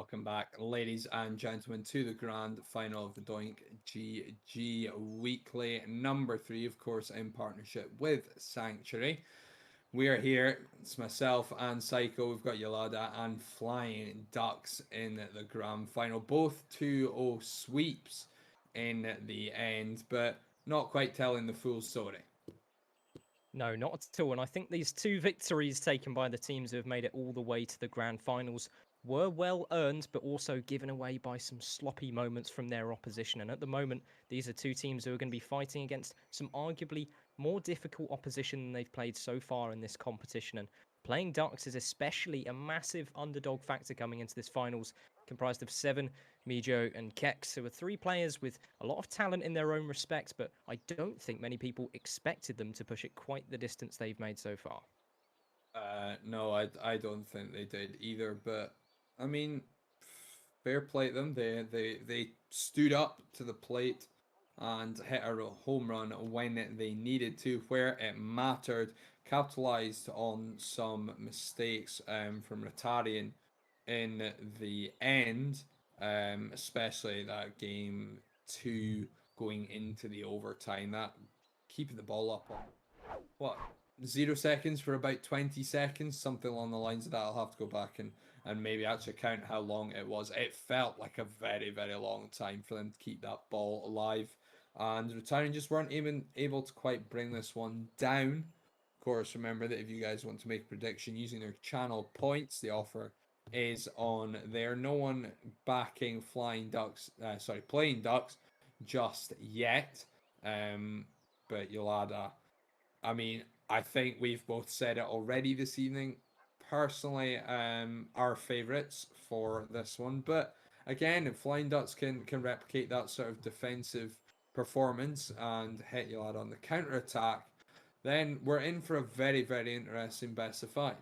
welcome back, ladies and gentlemen, to the grand final of the Doink Weekly number 3, of course, in partnership with Sanctuary. We are here, it's myself and Psycho, we've got Jalada and Flying Ducks in the grand final. Both 2-0 sweeps in the end, but not quite telling the full story. No, not at all. And I think these two victories taken by the teams who have made it all the way to the grand finals were well earned, but also given away by some sloppy moments from their opposition. And at the moment, these are two teams who are going to be fighting against some arguably more difficult opposition than they've played so far in this competition. And playing Ducks is especially a massive underdog factor coming into this finals, comprised of Seven, Mijo, and Kex, who are three players with a lot of talent in their own respect, but I don't think many people expected them to push it quite the distance they've made so far. No, I don't think they did either. But I mean, fair play to them. They stood up to the plate and hit a home run when they needed to, where it mattered. Capitalized on some mistakes from Rotarian in the end, especially that game 2 going into the overtime. That keeping the ball up on what 0 seconds for about 20 seconds, something along the lines of that. I'll have to go back and maybe actually count how long it was. It felt like a very, very long time for them to keep that ball alive. And retiring just weren't even able to quite bring this one down. Of course, remember that if you guys want to make a prediction using their channel points, the offer is on there. No one backing playing Ducks just yet. But Yolanda, I mean, I think we've both said it already this evening. Personally, our favourites for this one, but again, if Flying Ducks can replicate that sort of defensive performance and hit you out on the counter attack, then we're in for a very, very interesting best of 5.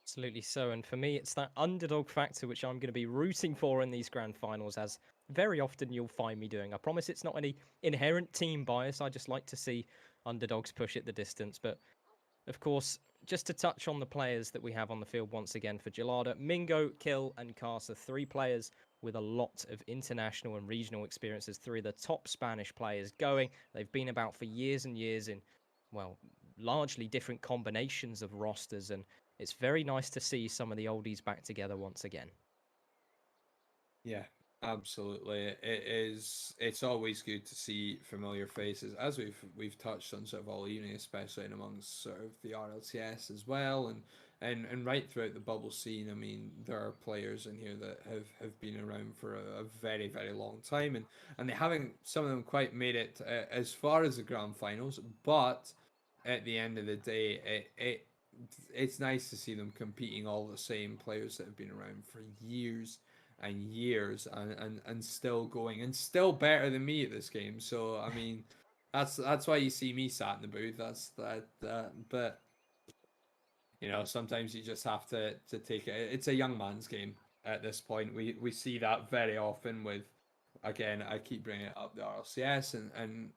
Absolutely so. And for me, it's that underdog factor which I'm going to be rooting for in these grand finals, as very often you'll find me doing. I promise it's not any inherent team bias. I just like to see underdogs push it the distance. But of course, just to touch on the players that we have on the field once again for Jalada, Mingo, Kill, and Casa, three players with a lot of international and regional experiences, three of the top Spanish players going. They've been about for years and years in, well, largely different combinations of rosters, and it's very nice to see some of the oldies back together once again. Yeah, absolutely. It is. It's always good to see familiar faces, as we've touched on sort of all evening, especially in amongst sort of the RLCS as well, and right throughout the bubble scene. I mean, there are players in here that have been around for a very very long time, and they haven't, some of them, quite made it as far as the grand finals, but at the end of the day, it's nice to see them competing, all the same players that have been around for years and years and still going and still better than me at this game. So I mean, that's why you see me sat in the booth. That's that. But you know, sometimes you just have to take it. It's a young man's game at this point. We see that very often with, again, I keep bringing it up, the RLCS and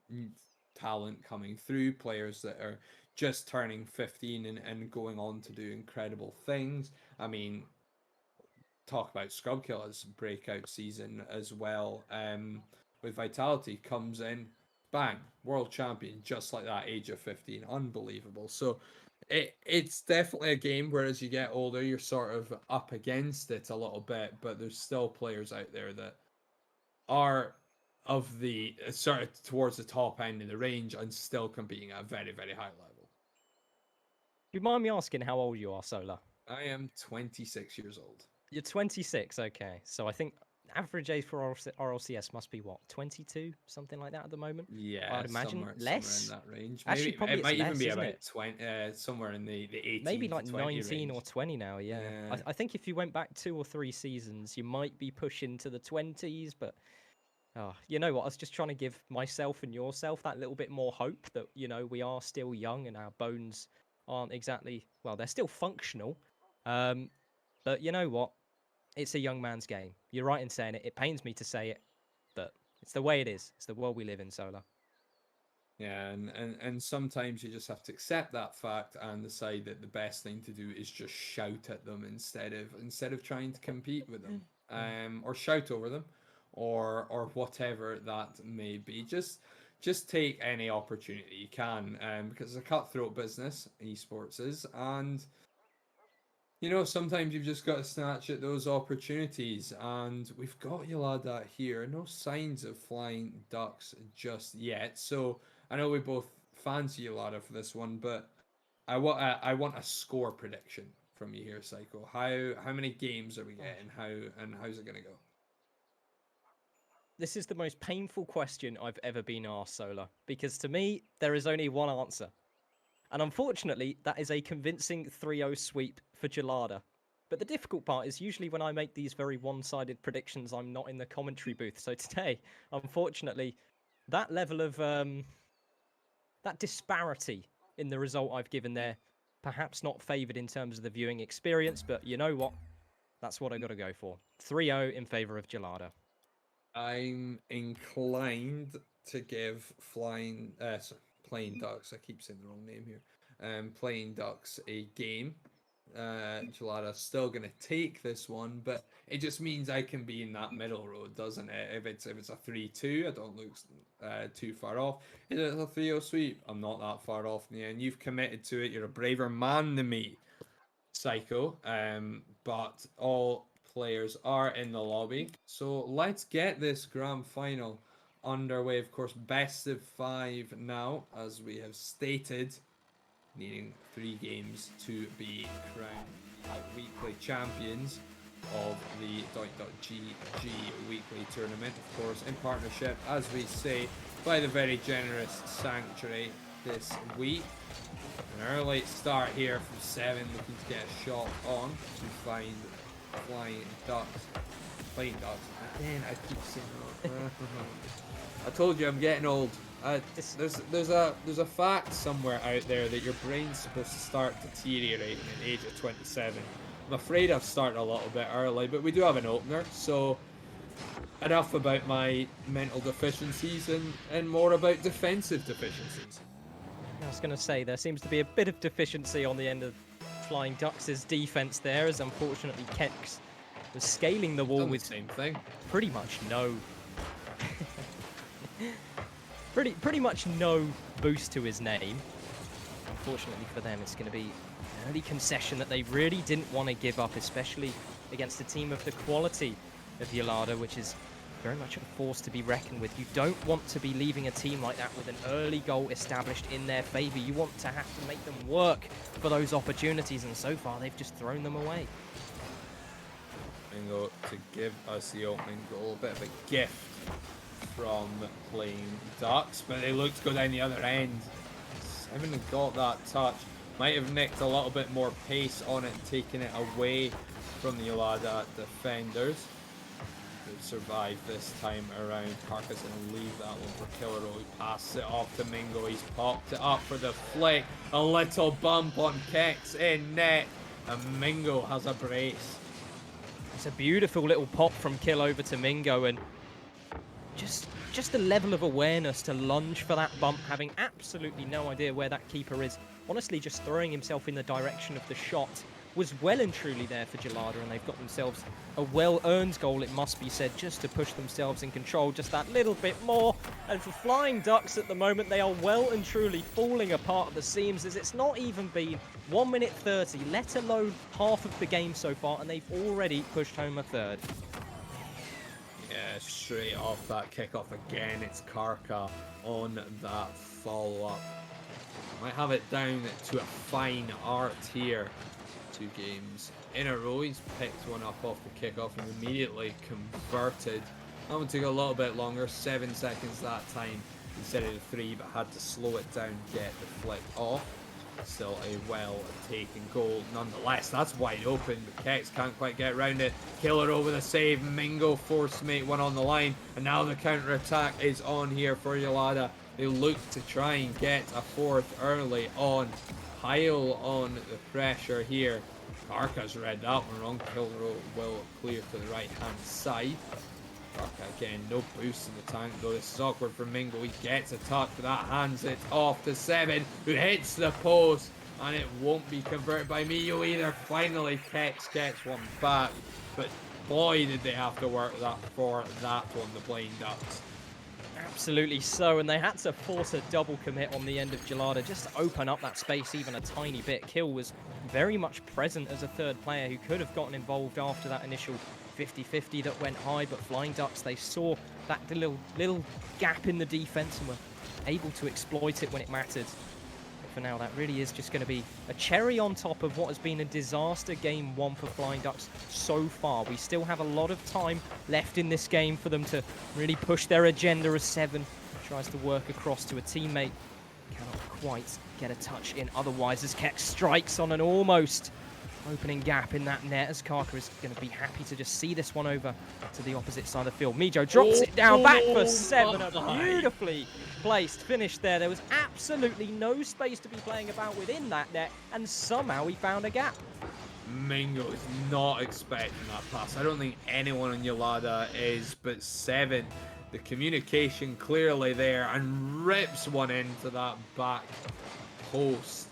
talent coming through, players that are just turning 15 and going on to do incredible things. I mean, talk about Scrub Killer's breakout season as well. With Vitality, comes in, bang, world champion, just like that, age of 15, unbelievable. So it's definitely a game where as you get older, you're sort of up against it a little bit, but there's still players out there that are of the sort of towards the top end of the range and still competing at a very, very high level. Do you mind me asking how old you are, Solar? I am 26 years old. You're 26, okay. So I think average age for RLCS must be what, 22, something like that at the moment. Yeah, I'd imagine somewhere in less. that range. Actually, Maybe probably it it's might even less, be isn't about it? 20, somewhere in the Maybe 18 to like 20 19 or range. 20 now. Yeah, Yeah. I think if you went back 2 or 3 seasons, you might be pushing to the 20s. But you know what? I was just trying to give myself and yourself that little bit more hope that we are still young and our bones aren't exactly, well, they're still functional. But you know what? It's a young man's game. You're right in saying it. It pains me to say it, but it's the way it is. It's the world we live in, Solar. Yeah, and sometimes you just have to accept that fact and decide that the best thing to do is just shout at them instead of trying to compete with them, or shout over them, or whatever that may be. Just take any opportunity you can, because it's a cutthroat business, esports is, and sometimes you've just got to snatch at those opportunities, and we've got Jalada here. No signs of flying ducks just yet. So I know we both fancy Jalada for this one, but I want a score prediction from you here, Psycho. How many games are we getting? How's it gonna go? This is the most painful question I've ever been asked, Solar, because to me, there is only one answer. And unfortunately, that is a convincing 3-0 sweep for Jalada. But the difficult part is usually when I make these very one-sided predictions, I'm not in the commentary booth. So today, unfortunately, that level of that disparity in the result I've given there, perhaps not favoured in terms of the viewing experience, but you know what? That's what I got to go for. 3-0 in favour of Jalada. I'm inclined to give Playing Ducks. I keep saying the wrong name here. Playing Ducks a game. Jalada's still gonna take this one, but it just means I can be in that middle road, doesn't it? If it's a 3-2, I don't look too far off. If it's a 3-0 sweep, I'm not that far off in the end. You've committed to it. You're a braver man than me, Psycho. But all players are in the lobby, so let's get this grand final underway. Of course, best of 5 now, as we have stated, needing 3 games to be crowned weekly champions of the Doink.gg weekly tournament, of course, in partnership, as we say, by the very generous Sanctuary this week. An early start here from 7, looking to get a shot on to find Flying Ducks. Playing Ducks. Again, I keep saying that. I told you I'm getting old. There's a fact somewhere out there that your brain's supposed to start deteriorating at the age of 27. I'm afraid I've started a little bit early, but we do have an opener, so enough about my mental deficiencies and more about defensive deficiencies. I was going to say, there seems to be a bit of deficiency on the end of Flying Ducks' defense there, as unfortunately Kex was scaling the wall with the same thing. Pretty much no... pretty much no boost to his name. Unfortunately for them, it's going to be an early concession that they really didn't want to give up, especially against a team of the quality of Jalada, which is very much a force to be reckoned with. You don't want to be leaving a team like that with an early goal established in their favour. You want to have to make them work for those opportunities, and so far they've just thrown them away. Mingo to give us the opening goal, a bit of a gift from Playing Ducks, but they look to go down the other end. Haven't got that touch. Might have nicked a little bit more pace on it, taking it away from the Jalada defenders. Survive this time around. Karka's going to leave that one for Killero. He passes it off to Mingo. He's popped it up for the flick. A little bump on Kex in net, and Mingo has a brace. It's a beautiful little pop from Kill over to Mingo, and just the level of awareness to lunge for that bump, having absolutely no idea where that keeper is. Honestly, just throwing himself in the direction of the shot was well and truly there for Jalada, and they've got themselves a well-earned goal, it must be said, just to push themselves in control just that little bit more. And for Flying Ducks at the moment, they are well and truly falling apart at the seams, as it's not even been 1 minute 30, let alone half of the game so far, and they've already pushed home a third. Yeah, straight off that kickoff again, it's Karka on that follow-up. Might have it down to a fine art here. 2 games in a row. He's picked one up off the kickoff and immediately converted. That one took a little bit longer, 7 seconds that time instead of the 3, but had to slow it down, get the flick off. Still a well-taken goal nonetheless. That's wide open, but Kex can't quite get around it. Killer over the save. Mingo forced to make one on the line, and now the counter-attack is on here for Jalada. They look to try and get a 4th early on. Pile on the pressure here. Karka's read that one wrong. Killero will clear to the right-hand side. Again, no boost in the tank though. This is awkward for Mingo. He gets a touch, but that hands it off to Seven, who hits the post, and it won't be converted by Mio either. Finally, Kex gets one back, but boy, did they have to work for that one, the Blind Ducks. Absolutely so, and they had to force a double commit on the end of Jalada just to open up that space even a tiny bit. Kill was very much present as a third player who could have gotten involved after that initial 50-50 that went high, but Flying Ducks, they saw that little gap in the defense and were able to exploit it when it mattered. For now, that really is just going to be a cherry on top of what has been a disaster game one for Flying Ducks so far. We still have a lot of time left in this game for them to really push their agenda as Seven tries to work across to a teammate. Cannot quite get a touch in otherwise as Kex strikes on an almost opening gap in that net, as Karka is going to be happy to just see this one over to the opposite side of the field. Mijo drops it down, back for Seven. A beautifully placed finish there. There was absolutely no space to be playing about within that net, and somehow he found a gap. Mingo is not expecting that pass. I don't think anyone on Jalada is, but Seven, the communication clearly there, and rips one into that back post.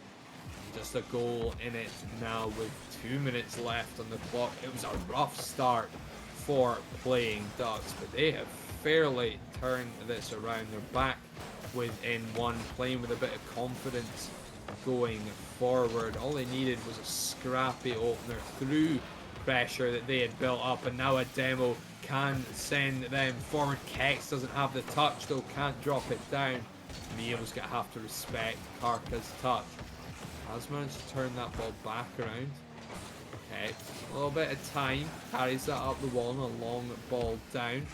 Just a goal in it now with 2 minutes left on the clock. It was a rough start for Playing Ducks, but they have fairly turned this around. They're back within one, playing with a bit of confidence going forward. All they needed was a scrappy opener through pressure that they had built up, and now a demo can send them forward. Kex doesn't have the touch though, can't drop it down. Mio's gonna have to respect Karka's touch. Has managed to turn that ball back around. Okay, a little bit of time, carries that up the wall and a long ball down.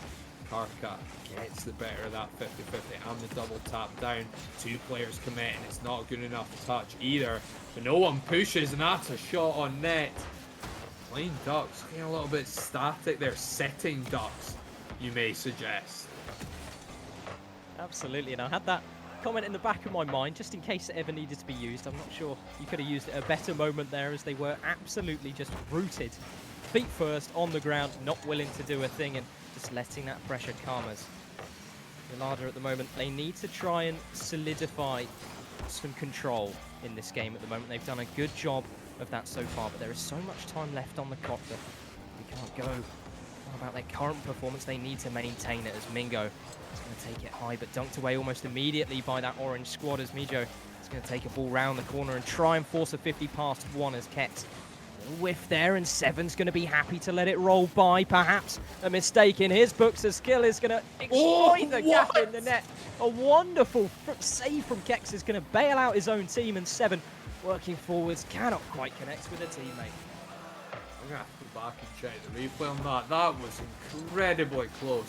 Karka gets the better of that 50-50 and the double tap down. Two players commit and it's not good enough touch either. But no one pushes, and that's a shot on net. Playing Ducks getting a little bit static there, setting Ducks, you may suggest. Absolutely, and I had that comment in the back of my mind just in case it ever needed to be used. I'm not sure you could have used it at a better moment there, as they were absolutely just rooted, feet first on the ground, not willing to do a thing and just letting that pressure calm us. Jalada at the moment, they need to try and solidify some control in this game at the moment. They've done a good job of that so far, but there is so much time left on the clock that we can't go about their current performance. They need to maintain it, as Mingo is going to take it high, but dunked away almost immediately by that orange squad, as Mijo is going to take a ball round the corner and try and force a 50 past one, as Kex whiff there, and Seven's going to be happy to let it roll by. Perhaps a mistake in his books, as Skill is going to exploit the gap in the net. A wonderful save from Kex is going to bail out his own team, and Seven working forwards cannot quite connect with a teammate. I'm gonna have to go back and check the replay on that. That was incredibly close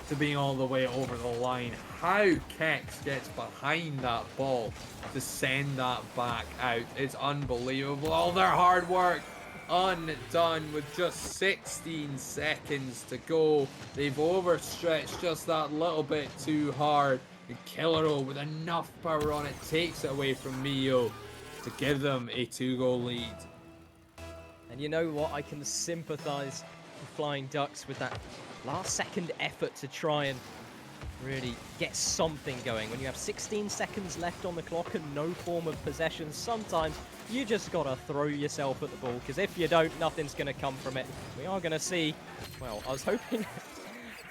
to being all the way over the line. How Kex gets behind that ball to send that back out, it's unbelievable. All their hard work undone with just 16 seconds to go. They've overstretched just that little bit too hard. And Killero, with enough power on it, takes it away from Mio to give them a 2-goal lead. And you know what? I can sympathise with Flying Ducks with that last second effort to try and really get something going. When you have 16 seconds left on the clock and no form of possession, sometimes you just got to throw yourself at the ball, because if you don't, nothing's going to come from it. We are going to see, well, I was hoping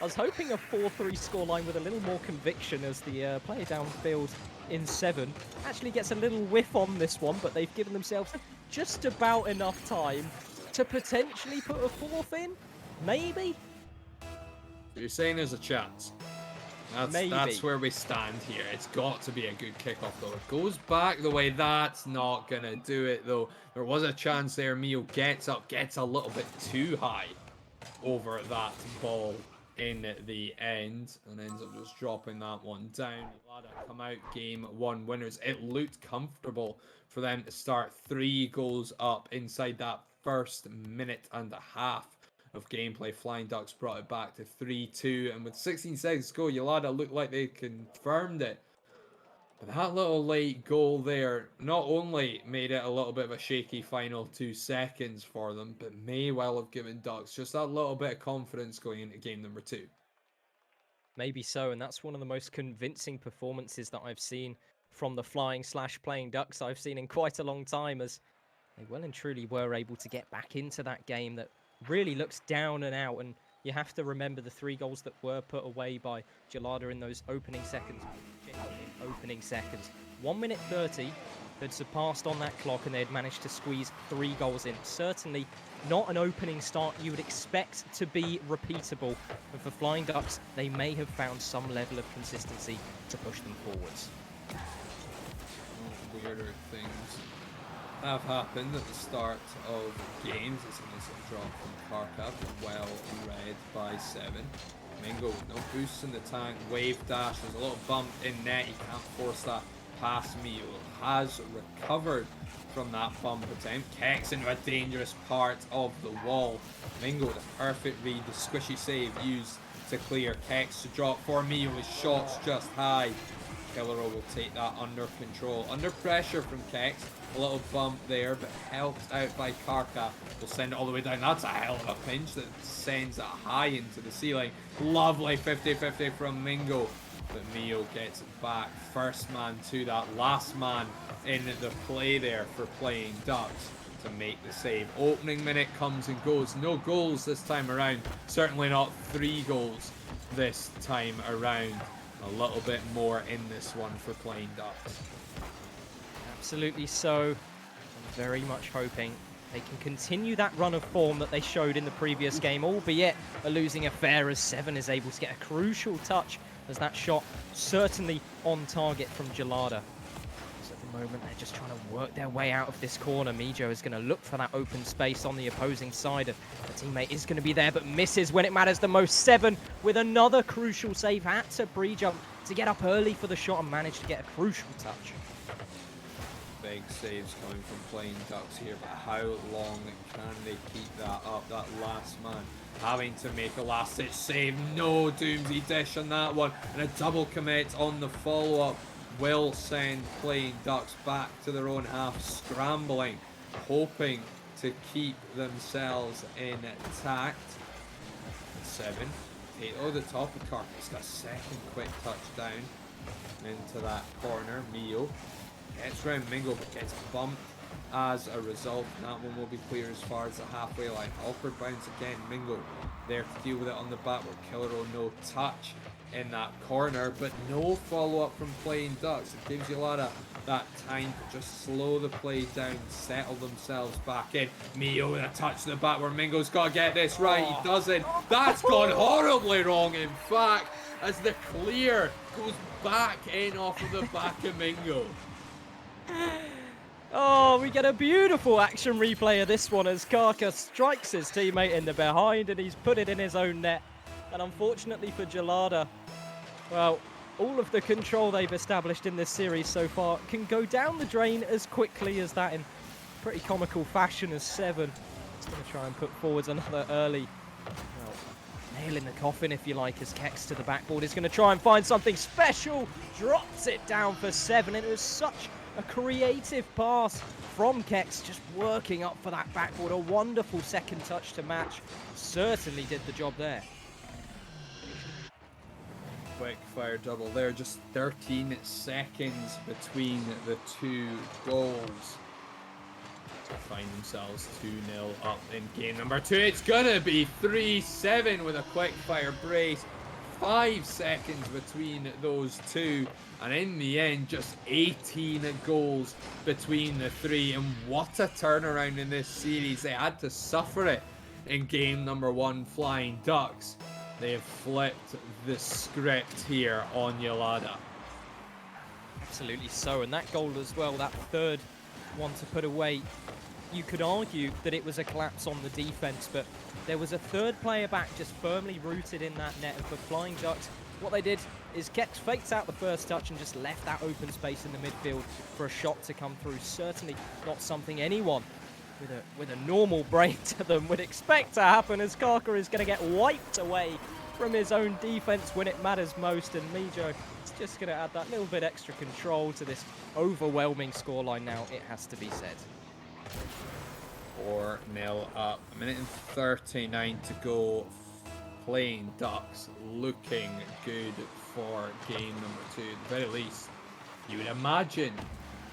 a 4-3 scoreline with a little more conviction, as the player downfield in Seven actually gets a little whiff on this one, but they've given themselves just about enough time to potentially put a fourth in, maybe. You're saying there's a chance. That's where we stand here. It's got to be a good kickoff though. It goes back the way, that's not gonna do it though. There was a chance there. Mio gets up, gets a little bit too high over that ball in the end, and ends up just dropping that one down. Jalada come out game one winners. It looked comfortable for them to start 3 goals up inside that first minute and a half of gameplay. Flying Ducks brought it back to 3-2, and with 16 seconds to go, Jalada looked like they confirmed it. But that little late goal there not only made it a little bit of a shaky final 2 seconds for them, but may well have given Ducks just that little bit of confidence going into game number 2. Maybe so, and that's one of the most convincing performances that I've seen from the flying/playing Ducks I've seen in quite a long time, as they well and truly were able to get back into that game that really looks down and out. And you have to remember the 3 goals that were put away by Jalada in those opening seconds. 1 minute 30 had surpassed on that clock, and they had managed to squeeze 3 goals in. Certainly not an opening start you would expect to be repeatable. And for Flying Ducks, they may have found some level of consistency to push them forwards. Weirder things have happened at the start of games. It's a nice little drop from Karka, well read by 7. Mingo, no boosts in the tank, wave dash, there's a little bump in net, he can't force that past Mio. Has recovered from that bump attempt. Kex into a dangerous part of the wall. Mingo, the perfect read, the squishy save used to clear. Kex to drop for Mio, his shots just high. Killero will take that under control. Under pressure from Kex. A little bump there, but helped out by Karka. Will send it all the way down. That's a hell of a pinch that sends it high into the ceiling. Lovely 50-50 from Mingo. But Mio gets it back. First man to that. Last man in the play there for Playing Ducks to make the save. Opening minute comes and goes. No goals this time around. Certainly not 3 goals this time around. A little bit more in this one for Playing Ducks. Absolutely so. I'm very much hoping they can continue that run of form that they showed in the previous game, albeit a losing affair, as 7 is able to get a crucial touch as that shot certainly on target from Jalada. So at the moment, they're just trying to work their way out of this corner. Mijo is going to look for that open space on the opposing side. A teammate is going to be there, but misses when it matters the most. 7 with another crucial save. Had to pre-jump to get up early for the shot and managed to get a crucial touch. Big saves coming from Playing Ducks here, but how long can they keep that up? That last man having to make a last-ditch save. No Doomsy dish on that one, and a double commit on the follow-up will send Playing Ducks back to their own half, scrambling, hoping to keep themselves intact. 7. Tato, the top of Carcass, got a second quick touchdown into that corner. Mio gets round Mingo, but gets bumped as a result. That one will be clear as far as the halfway line. Awkward bounce again. Mingo there to deal with it on the backboard. Killero no touch in that corner, but no follow-up from Playing Ducks. It gives Jalada that time to just slow the play down, settle themselves back in. Mio with a touch to the backboard. Mingo's got to get this right. He doesn't. That's gone horribly wrong, in fact, as the clear goes back in off of the back of Mingo. Oh, we get a beautiful action replay of this one as Karka strikes his teammate in the behind, and he's put it in his own net. And unfortunately for Jalada, well, all of the control they've established in this series so far can go down the drain as quickly as that, in pretty comical fashion, as 7 is going to try and put forwards another early, well, nail in the coffin, if you like, as Kex to the backboard is going to try and find something special. Drops it down for 7. It was such a creative pass from Kex, just working up for that backboard. A wonderful second touch to match. Certainly did the job there. Quick fire double there, just 13 seconds between the 2 goals to find themselves 2-0 up in game number 2. It's gonna be 3-7 with a quick fire brace. 5 seconds between those 2, and in the end just 18 goals between the 3. And what a turnaround in this series. They had to suffer it in game number 1. Flying Ducks, they have flipped the script here on Jalada. Absolutely so, and that goal as well, that third one to put away, you could argue that it was a collapse on the defense, but there was a third player back just firmly rooted in that net. And for Flying Ducks, what they did is Kex faked out the first touch and just left that open space in the midfield for a shot to come through. Certainly not something anyone with a normal brain to them would expect to happen, as Karka is going to get wiped away from his own defense when it matters most, and Mijo is just going to add that little bit extra control to this overwhelming scoreline now, it has to be said. 4-0 up. 1 minute and 39 to go. playing Ducks looking good for game number 2. At the very least, you would imagine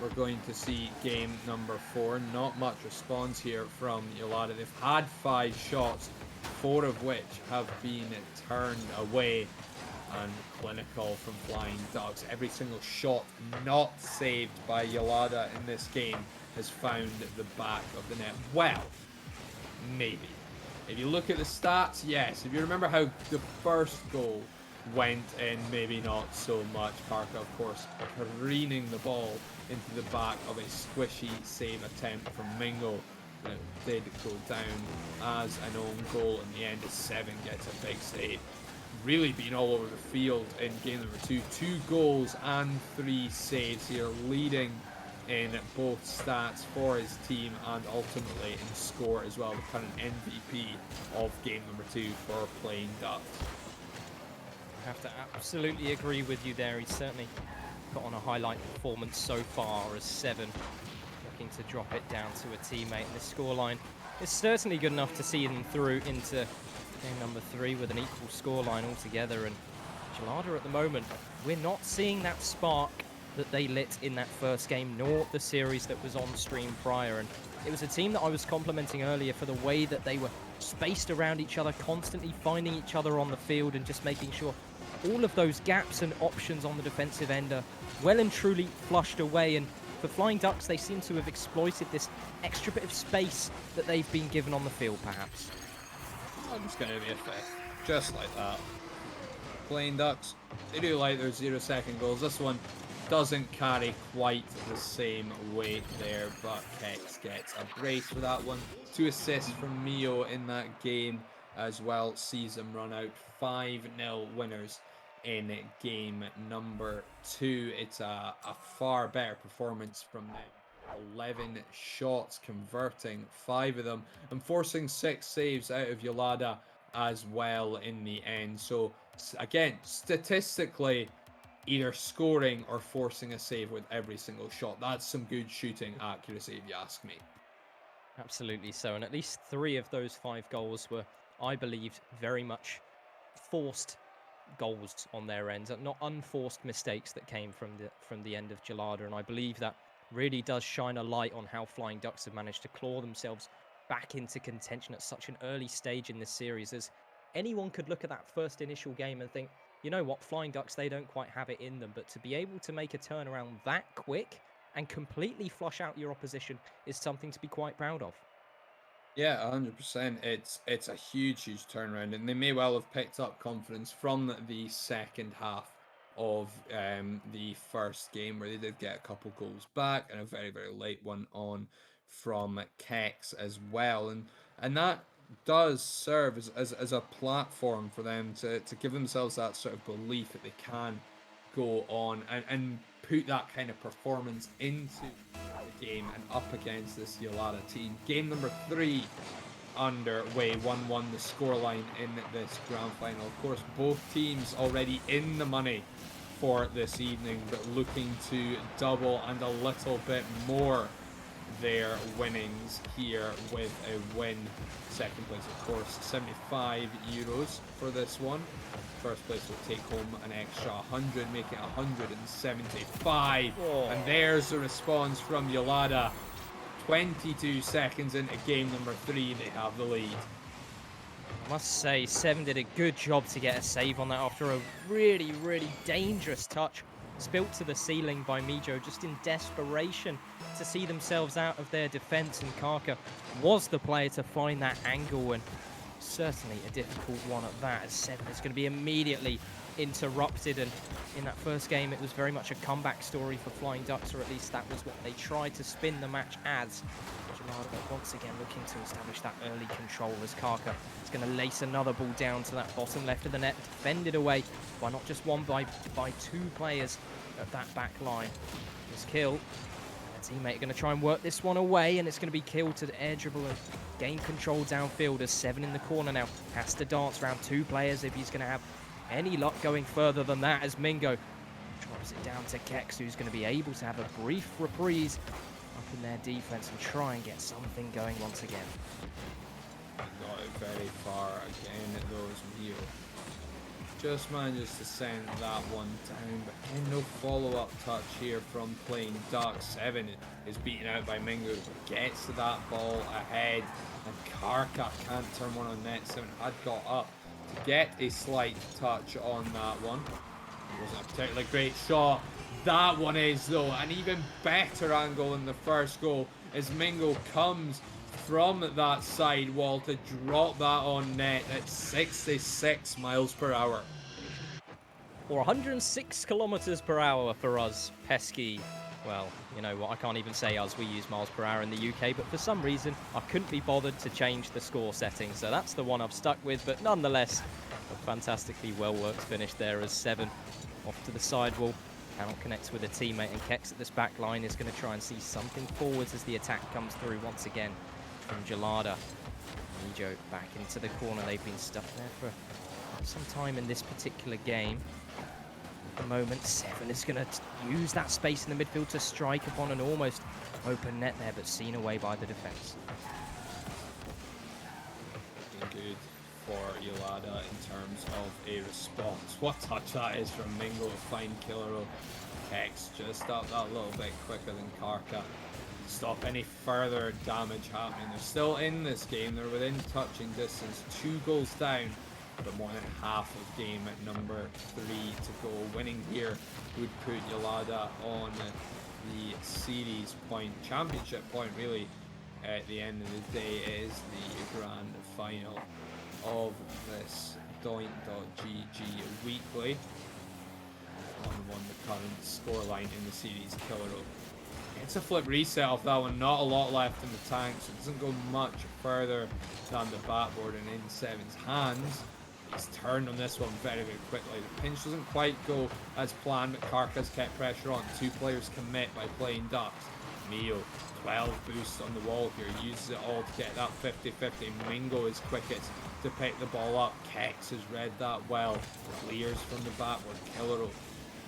we're going to see game number 4. Not much response here from Jalada. They've had 5 shots, 4 of which have been turned away. And clinical from Flying Ducks. Every single shot not saved by Jalada in this game has found the back of the net. Well, maybe. If you look at the stats, yes. If you remember how the first goal went in, maybe not so much. Parker, of course, careening the ball into the back of a squishy save attempt from Mingo. It did go down as an own goal in the end as 7 gets a big save. Really been all over the field in game number 2. 2 goals and 3 saves here, leading in both stats for his team and ultimately in score as well. The current MVP of game number 2 for Playing Ducks. I have to absolutely agree with you there. He's certainly put on a highlight performance so far as 7 looking to drop it down to a teammate. And the scoreline is certainly good enough to see them through into game number 3 with an equal scoreline altogether. And Jalada at the moment, we're not seeing that spark that they lit in that first game, nor the series that was on stream prior. And it was a team that I was complimenting earlier for the way that they were spaced around each other, constantly finding each other on the field and just making sure all of those gaps and options on the defensive end are well and truly flushed away. And for Flying Ducks, they seem to have exploited this extra bit of space that they've been given on the field, perhaps. I'm just going to be a fifth, just like that. Playing Ducks, they do like their 0-second goals. This one doesn't carry quite the same weight there, but Kex gets a brace for that one. 2 assists from Mio in that game as well, sees them run out 5-0 winners in game number 2. It's a far better performance from them. 11 shots, converting 5 of them and forcing 6 saves out of Jalada as well in the end. So again, statistically, either scoring or forcing a save with every single shot. That's some good shooting accuracy, if you ask me. Absolutely so, and at least 3 of those 5 goals were, I believe, very much forced goals on their end, not unforced mistakes that came from the end of Jalada. And I believe that really does shine a light on how Flying Ducks have managed to claw themselves back into contention at such an early stage in this series. As anyone could look at that first initial game and think, you know what, Flying Ducks, they don't quite have it in them. But to be able to make a turnaround that quick and completely flush out your opposition is something to be quite proud of. Yeah, 100%. It's a huge turnaround, and they may well have picked up confidence from the second half of the first game, where they did get a couple goals back and a very, very late one on from Kex as well. And that does serve as a platform for them to give themselves that sort of belief that they can go on and put that kind of performance into the game and up against this Jalada team. Game number 3 underway, 1-1 the scoreline in this grand final. Of course, both teams already in the money for this evening, but looking to double and a little bit more their winnings here with a win. Second place, of course, €75 for this one. First place will take home an extra 100, making it 175. Oh. And there's the response from Jalada. 22 seconds into game number 3, they have the lead. I must say, 7 did a good job to get a save on that after a really, really dangerous touch. Spilt to the ceiling by Mijo, just in desperation to see themselves out of their defense, and Karka was the player to find that angle, and certainly a difficult one at that, as 7 is going to be immediately interrupted. And in that first game, it was very much a comeback story for Flying Ducks, or at least that was what they tried to spin the match as. Jalada once again looking to establish that early control, as Karka is going to lace another ball down to that bottom left of the net, defended away by not just one, by 2 players at that back line. This kill, their teammate are going to try and work this one away, and it's going to be killed to the air dribble and gain control downfield, as 7 in the corner now has to dance around 2 players if he's going to have any luck going further than that, as Mingo drops it down to Kex, who's going to be able to have a brief reprise up in their defense and try and get something going once again. Got it very far again. Those Mio just manages to send that one down, but then no follow-up touch here from Playing Duck. 7 is beaten out by Mingo, gets to that ball ahead, and Karka can't turn one on net. 7 had got up to get a slight touch on that one. It wasn't a particularly great shot. That one is, though, an even better angle than the first goal, as Mingo comes from that side wall to drop that on net at 66 miles per hour. Or 106 kilometers per hour for us, pesky. Well, you know what, I can't even say us, we use miles per hour in the UK, but for some reason, I couldn't be bothered to change the score setting, so that's the one I've stuck with, but nonetheless, a fantastically well-worked finish there as 7 off to the sidewall. Cannot connect with a teammate, and Kex at this back line is going to try and see something forwards as the attack comes through once again from Jalada. Nijo back into the corner. They've been stuck there for some time in this particular game. At the moment, 7 is going to use that space in the midfield to strike upon an almost open net there, but seen away by the defence. Good for Jalada in terms of a response. What touch that is from Mingo to find Killero. Kex just up that little bit quicker than Karka. Stop any further damage happening. They're still in this game. They're within touching distance. 2 goals down, but more than half of game at number 3 to go. Winning here would put Jalada on the series point, championship point really. At the end of the day, it is the grand final of this Doink.gg weekly. 1-1 the current scoreline in the series. Killero it's a flip reset off that one. Not a lot left in the tank, so it doesn't go much further than the backboard and in 7's hands. He's turned on this one very, very quickly. The pinch doesn't quite go as planned, but Karka's kept pressure on. 2 players commit by Playing Ducks. Mio, 12 boosts on the wall here, uses it all to get that 50-50. Mingo is quickest to pick the ball up. Kex has read that well. Clears from the backboard. Killero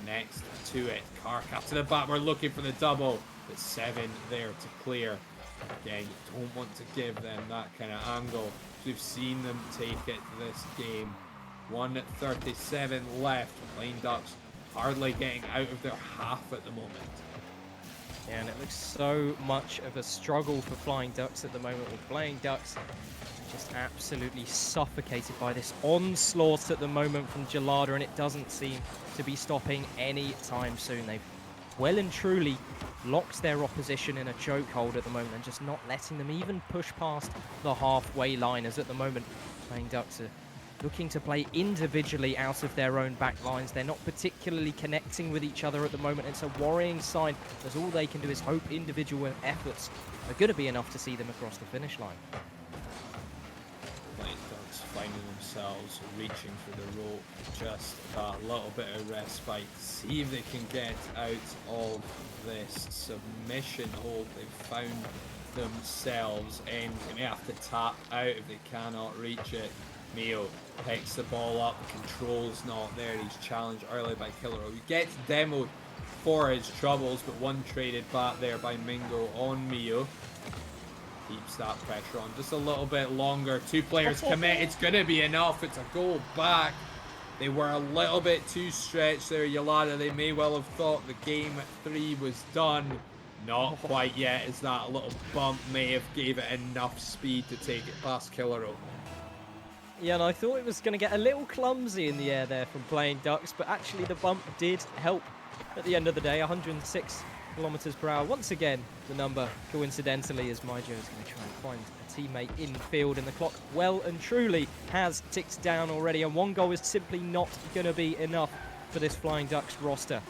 next to it. Karka to the backboard looking for the double, but 7 there to clear. Again, you don't want to give them that kind of angle. We've seen them take it this game. 1:37 left. Playing Ducks hardly getting out of their half at the moment. Yeah, and it looks so much of a struggle for Flying Ducks at the moment. With Playing Ducks just absolutely suffocated by this onslaught at the moment from Jalada, and it doesn't seem to be stopping any time soon. They've well and truly locked their opposition in a chokehold at the moment and just not letting them even push past the halfway line, as at the moment Playing Ducks are looking to play individually out of their own back lines. They're not particularly connecting with each other at the moment. It's a worrying sign, as all they can do is hope individual efforts are going to be enough to see them across the finish line. Playing Ducks finding themselves reaching for the rope, just that little bit of respite, see if they can get out of this submission hold they've found themselves in. They may have to tap out if they cannot reach it. Mio picks the ball up, control's not there, he's challenged early by Killero. He gets demoed for his troubles, but one traded back there by Mingo on Mio. Keeps that pressure on just a little bit longer. 2 players commit, it's going to be enough, it's a goal back. They were a little bit too stretched there, Jalada. They may well have thought the game at 3 was done. Not quite yet, as that little bump may have gave it enough speed to take it past Killero. Yeah, and I thought it was going to get a little clumsy in the air there from Playing Ducks, but actually the bump did help at the end of the day. 106 kilometers per hour. Once again, the number, coincidentally, as Maijo is going to try and find a teammate in field, and the clock well and truly has ticked down already, and 1 goal is simply not going to be enough for this Flying Ducks roster.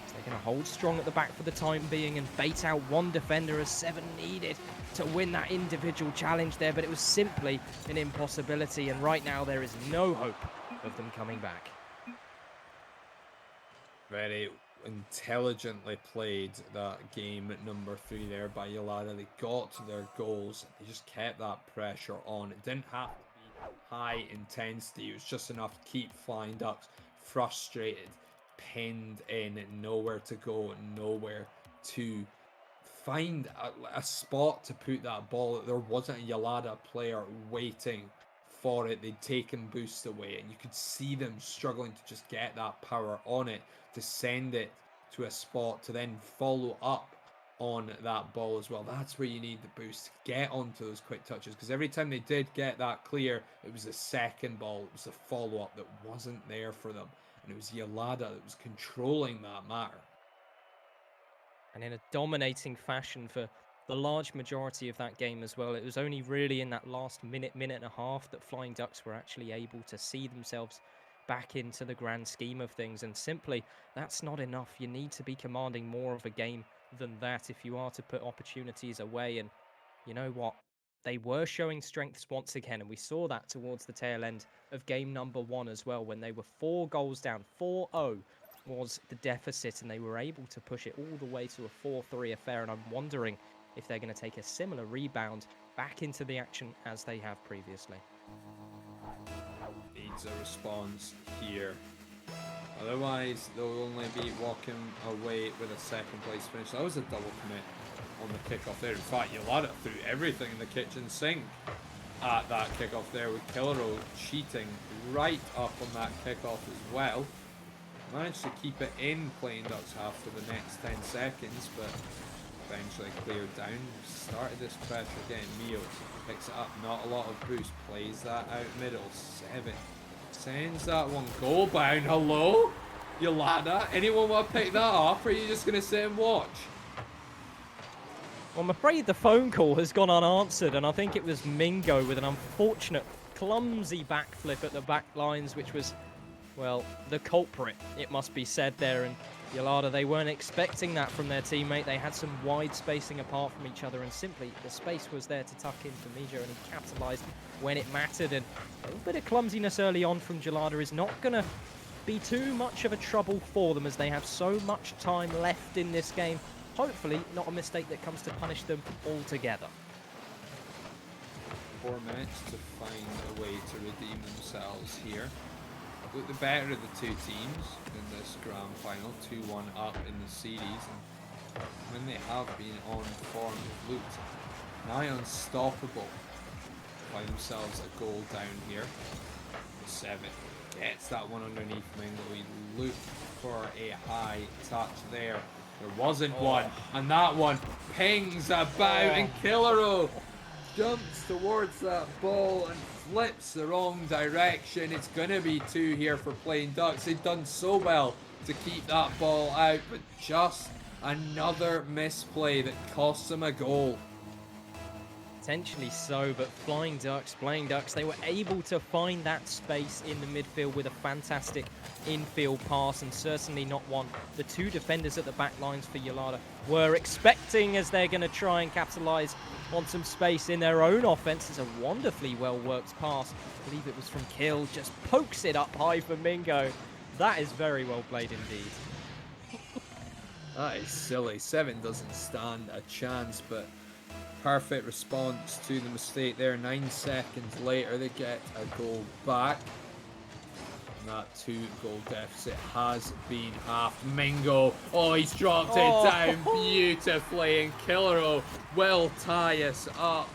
So they're going to hold strong at the back for the time being and bait out 1 defender, as 7 needed to win that individual challenge there, but it was simply an impossibility, and right now there is no hope of them coming back. Very intelligently played that game at number 3 there by Jalada. They got to their goals, they just kept that pressure on. It didn't have to be high intensity, it was just enough to keep Flying Ducks frustrated, pinned in, nowhere to go, nowhere to find a spot to put that ball. There wasn't a Jalada player waiting for it. They'd taken boost away, and you could see them struggling to just get that power on it, to send it to a spot, to then follow up on that ball as well. That's where you need the boost to get onto those quick touches, because every time they did get that clear, it was a second ball, it was a follow-up that wasn't there for them, and it was Jalada that was controlling that matter. And in a dominating fashion for the large majority of that game as well. It was only really in that last minute and a half that Flying Ducks were actually able to see themselves back into the grand scheme of things. And simply, that's not enough. You need to be commanding more of a game than that if you are to put opportunities away. And you know what? They were showing strengths once again, and we saw that towards the tail end of game number 1 as well, when they were 4 goals down. 4-0 was the deficit, and they were able to push it all the way to a 4-3 affair. And I'm wondering if they're going to take a similar rebound back into the action as they have previously. Needs a response here. Otherwise, they'll only be walking away with a second place finish. That was a double commit on the kickoff there. In fact, Jalada threw everything in the kitchen sink at that kickoff there, with Killero cheating right up on that kickoff as well. Managed to keep it in Playing Ducks half for the next 10 seconds, but eventually cleared down. Started this pressure again. Mio picks it up, not a lot of boost, plays that out middle. 7 sends that one goal bound. Hello, Jalada. Anyone want to pick that up, or are you just going to sit and watch? Well, I'm afraid the phone call has gone unanswered, and I think it was Mingo with an unfortunate, clumsy backflip at the back lines, which was, well, the culprit, it must be said there. And Jalada, they weren't expecting that from their teammate. They had some wide spacing apart from each other, and simply the space was there to tuck in for Mijo, and he capitalized when it mattered. And a little bit of clumsiness early on from Jalada is not going to be too much of a trouble for them, as they have so much time left in this game. Hopefully not a mistake that comes to punish them altogether. 4 minutes to find a way to redeem themselves here. Look, the better of the two teams in this grand final, 2-1 up in the series, and when they have been on form, they've looked nigh unstoppable. Find themselves a goal down here. 7 gets that one underneath Mingo. We look for a high touch there. There wasn't one, and that one pings about, and Killero jumps towards that ball and flips the wrong direction. It's going to be 2 here for Playing Ducks. They've done so well to keep that ball out, but just another misplay that costs them a goal. Potentially so, but Playing Ducks, they were able to find that space in the midfield with a fantastic infield pass, and certainly not one the 2 defenders at the back lines for Jalada were expecting, as they're going to try and capitalize on some space in their own offense. It's a wonderfully well worked pass. I believe it was from Kill, just pokes it up high for Mingo. That is very well played indeed. That is silly. 7 doesn't stand a chance, but perfect response to the mistake there. 9 seconds later, they get a goal back. And that 2-goal deficit has been halved. Mingo, oh, he's dropped it down beautifully, and Killero will tie us up.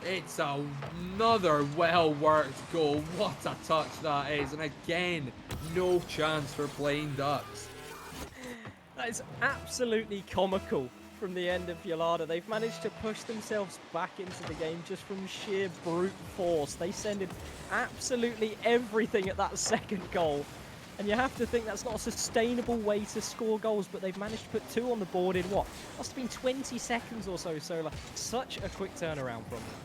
It's another well-worked goal. What a touch that is. And again, no chance for Playing Ducks. That is absolutely comical from the end of Jalada. They've managed to push themselves back into the game just from sheer brute force. They sent in absolutely everything at that second goal. And you have to think that's not a sustainable way to score goals, but they've managed to put 2 on the board in what? Must have been 20 seconds or so. So like, such a quick turnaround from them.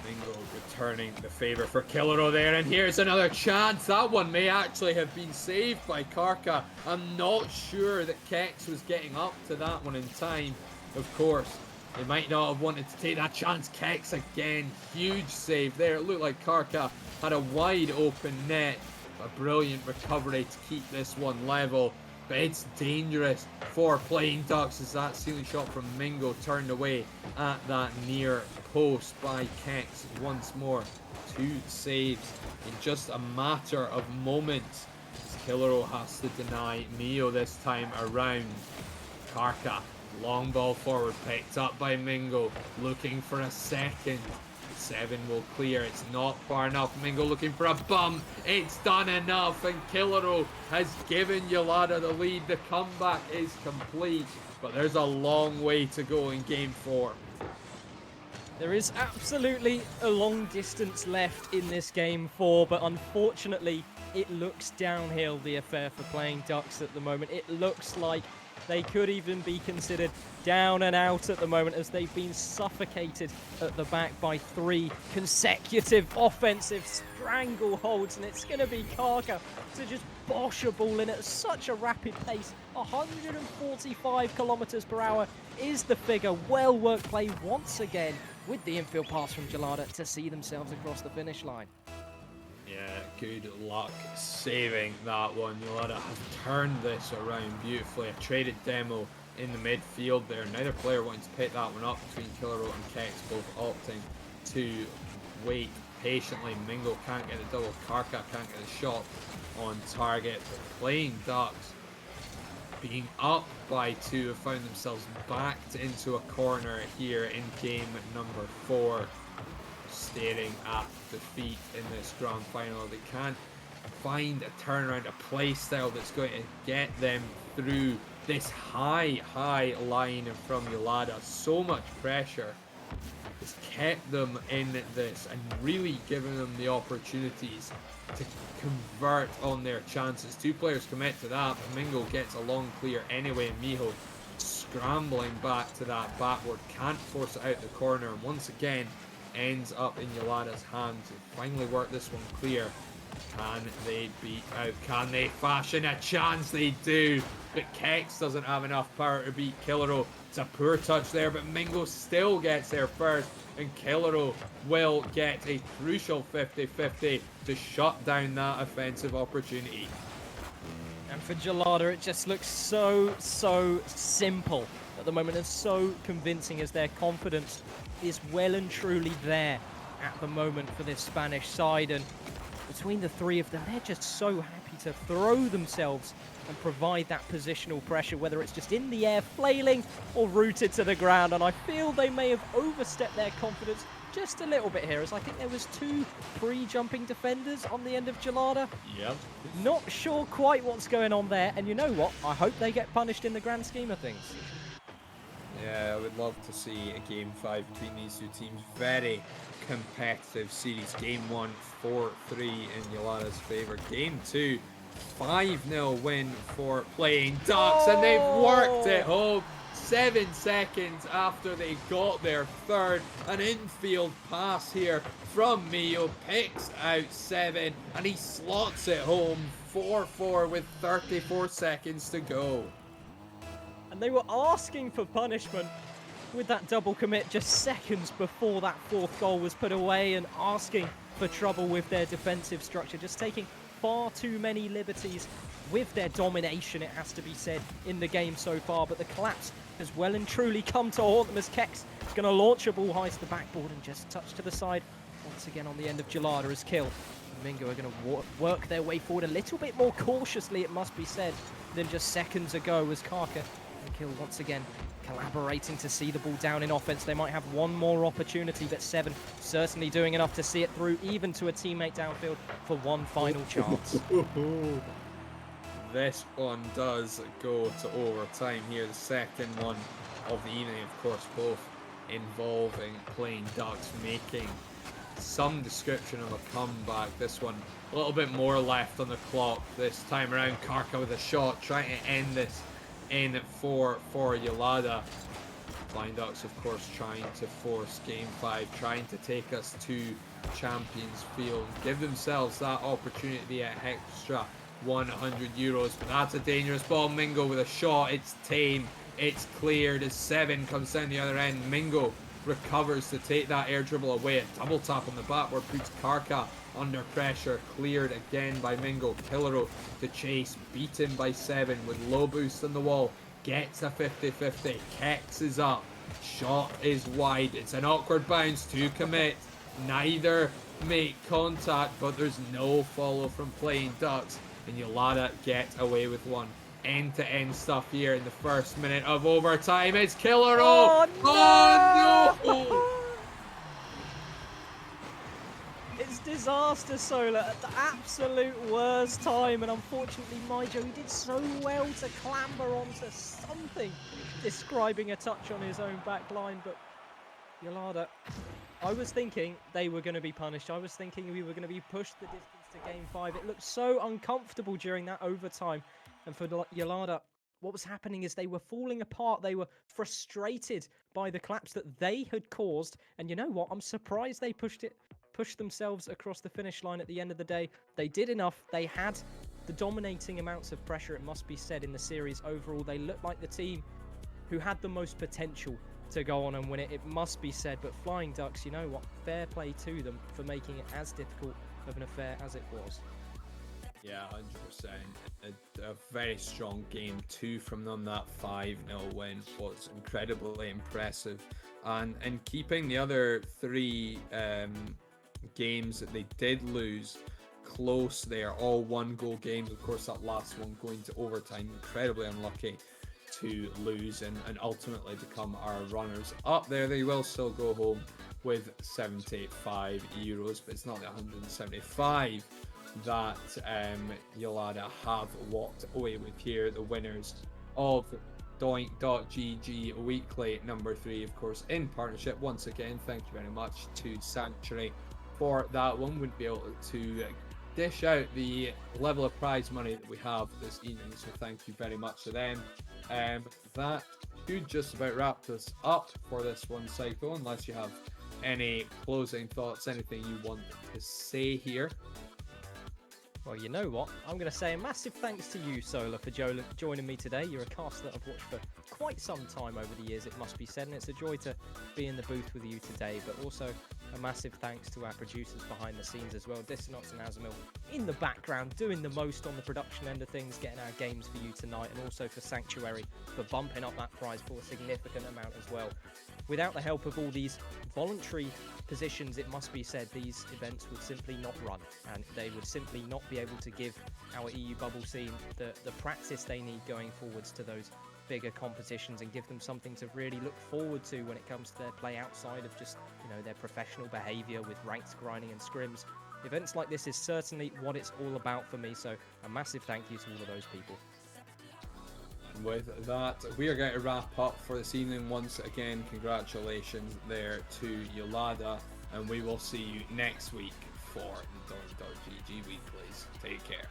Mingo returning the favour for Killero there, and here's another chance. That one may actually have been saved by Karka. I'm not sure that Kex was getting up to that one in time. Of course, they might not have wanted to take that chance. Kex again, huge save there. It looked like Karka had a wide open net. A brilliant recovery to keep this one level. But it's dangerous for Playing Ducks, as that ceiling shot from Mingo turned away at that near post by Kex. Once more, 2 saves in just a matter of moments, as Killero has to deny Mio this time around. Karka Long ball forward, picked up by Mingo, looking for a second. 7 will clear, it's not far enough. Mingo looking for a bump, it's done enough, and Killero has given Jalada the lead. The comeback is complete, but there's a long way to go in game 4. There is absolutely a long distance left in this game 4, but unfortunately, it looks downhill, the affair for Playing Ducks at the moment. It looks like they could even be considered down and out at the moment, as they've been suffocated at the back by 3 consecutive offensive strangleholds, and it's going to be Karka to just bosh a ball in at such a rapid pace. 145 kilometers per hour is the figure. Well worked play once again with the infield pass from Jalada to see themselves across the finish line. Yeah, good luck saving that one. Jalada have turned this around beautifully. A traded demo in the midfield there. Neither player wanting to pick that one up between Killero and Kex, both opting to wait patiently. Mingo can't get the double. Karka can't get a shot on target. Playing Ducks, being up by 2, have found themselves backed into a corner here in game number 4, staring at defeat in this grand final. They can't find a turnaround, a play style that's going to get them through this high line from Jalada. So much pressure has kept them in this and really given them the opportunities to convert on their chances. 2 players commit to that, but Mingo gets a long clear anyway, and Miho scrambling back to that backward, can't force it out the corner, and once again ends up in Jalada's hands. They finally work this one clear. Can they beat out? Can they fashion a chance? They do, but Kex doesn't have enough power to beat Killero. It's a poor touch there, but Mingo still gets there first, and Killero will get a crucial 50-50 to shut down that offensive opportunity. And for Jalada, it just looks so simple at the moment, and so convincing, as their confidence is well and truly there at the moment for this Spanish side. And between the 3 of them, they're just so happy to throw themselves and provide that positional pressure, whether it's just in the air, flailing, or rooted to the ground. And I feel they may have overstepped their confidence just a little bit here, as I think there was 2 pre-jumping defenders on the end of Jalada. Yep. Not sure quite what's going on there, and you know what? I hope they get punished in the grand scheme of things. Yeah, I would love to see a game 5 between these 2 teams. Very competitive series. Game 1, 4-3 in Jalada's favour. Game 2, 5-0 win for Playing Ducks, and they've worked it home. 7 seconds after they got their third, an infield pass here from Mio, picks out 7, and he slots it home. 4-4 with 34 seconds to go. And they were asking for punishment with that double commit just seconds before that 4th goal was put away, and asking for trouble with their defensive structure, just taking far too many liberties with their domination, it has to be said, in the game so far. But the collapse has well and truly come to haunt them, as Kex is going to launch a ball high to the backboard and just touch to the side once again on the end of Jalada as Kill. Mingo are going to work their way forward a little bit more cautiously, it must be said, than just seconds ago, as Karka and Kill once again collaborating to see the ball down in offense. They might have one more opportunity, but 7 certainly doing enough to see it through, even to a teammate downfield for one final chance. This one does go to overtime here, the second one of the evening, of course, both involving Playing Ducks making some description of a comeback. This one a little bit more left on the clock this time around. Karka with a shot, trying to end this in for Jalada. Playing Ducks, of course, trying to force game 5, trying to take us to Champions Field, give themselves that opportunity at extra €100, but that's a dangerous ball. Mingo with a shot, it's tame, it's cleared as 7 comes down the other end. Mingo recovers to take that air dribble away. A double tap on the backboard puts Karka under pressure, cleared again by Mingo. Killero to chase, beaten by 7 with low boost on the wall, gets a 50-50. Kex is up, shot is wide, it's an awkward bounce to commit. Neither make contact, but there's no follow from Playing Ducks, and Jalada get away with one. end-to-end stuff here in the first minute of overtime. It's Killer Oh, Oh no! It's disaster Solar at the absolute worst time, and unfortunately Maijo, he did so well to clamber onto something describing a touch on his own back line, but Jalada, I was thinking they were going to be punished. I was thinking we were going to be pushed the distance to Game 5. It looked so uncomfortable during that overtime, and for Jalada, what was happening is they were falling apart. They were frustrated by the collapse that they had caused, and you know what? I'm surprised they pushed themselves across the finish line at the end of the day. They did enough. They had the dominating amounts of pressure, it must be said, in the series overall. They looked like the team who had the most potential to go on and win it, it must be said. But Flying Ducks, you know what? Fair play to them for making it as difficult of an affair as it was. Yeah, 100%. A very strong game too from them. That 5-0 win was incredibly impressive. And keeping the other 3 games that they did lose close, they are all 1-goal games. Of course, that last one going to overtime, incredibly unlucky to lose and ultimately become our runners up there. They will still go home with 75 euros, but it's not the 175 that Jalada have walked away with here. The winners of Doink Weekly number 3, of course, in partnership. Once again, thank you very much to Sanctuary for that one. Wouldn't be able to dish out the level of prize money that we have this evening, so thank you very much to them. That should just about wrap us up for this one, Psycho, unless you have any closing thoughts, anything you want to say here. Well, you know what? I'm going to say a massive thanks to you, Solar, for joining me today. You're a cast that I've watched for quite some time over the years, it must be said, and it's a joy to be in the booth with you today. But also a massive thanks to our producers behind the scenes as well, Dissonance and Azamil, in the background, doing the most on the production end of things, getting our games for you tonight, and also for Sanctuary for bumping up that prize for a significant amount as well. Without the help of all these voluntary positions, it must be said, these events would simply not run, and they would simply not be able to give our EU bubble scene the practice they need going forwards to those bigger competitions, and give them something to really look forward to when it comes to their play outside of just, you know, their professional behaviour with ranked grinding and scrims. Events like this is certainly what it's all about for me, so a massive thank you to all of those people. With that, we are going to wrap up for this evening. Once again, congratulations there to Jalada, and we will see you next week for the Doink Weeklies. Take care.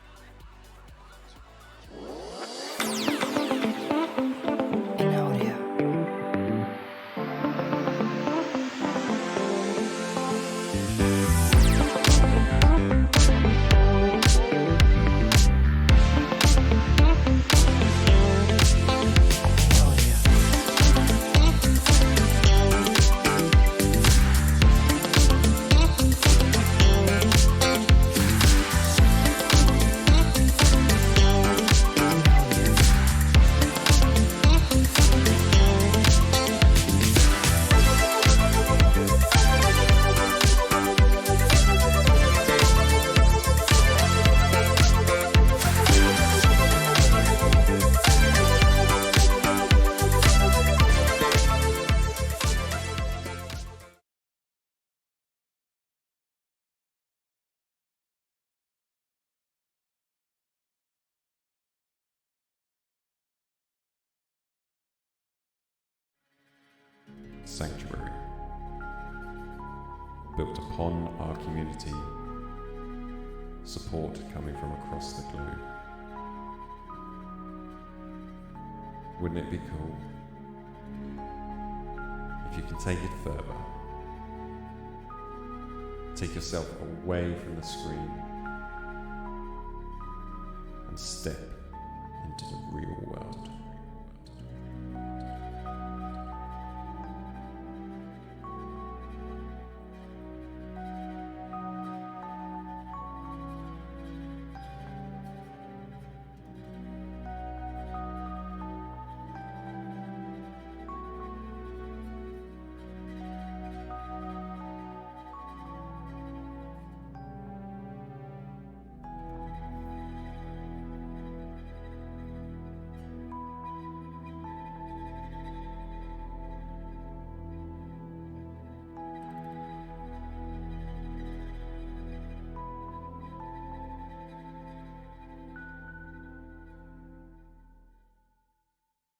Sanctuary, built upon our community, support coming from across the globe. Wouldn't it be cool if you can take it further? Take yourself away from the screen and step into the real world.